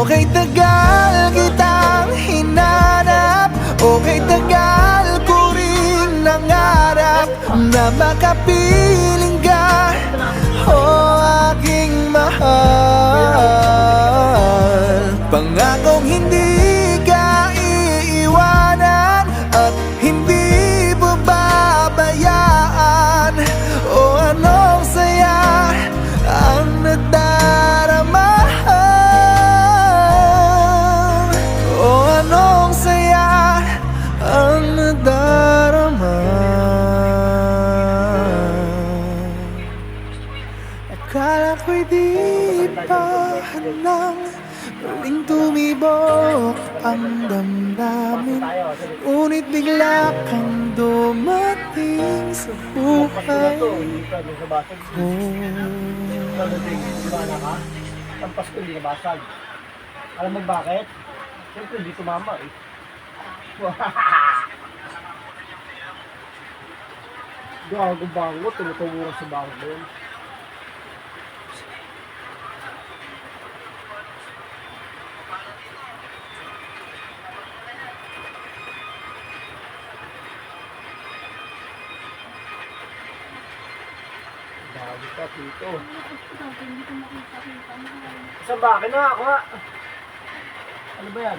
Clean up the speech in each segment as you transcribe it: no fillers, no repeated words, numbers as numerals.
Okay, tagal kitang hinanap, okay, tagal ko rin nangarap na makapiling ka, aking mahal. Pangakong hindi ka iiwanan at hindi babayaan. Anong saya ang nadarama, anong saya ang nadarama. Akala ko'y di pa handang muling tumibok ang damdamin, ngunit bigla kang dumating sa buhay ko. Ang Pasko hindi nabasag. Alam mo bakit? Siyempre hindi tumama eh. Gago bango, tumutungo sa bango yun. Gago ka, Tito. Isang bakit na ako nga? Ano ba yan?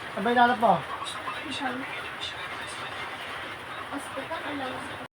Ano ba yung hanap mo? Hospital, alam.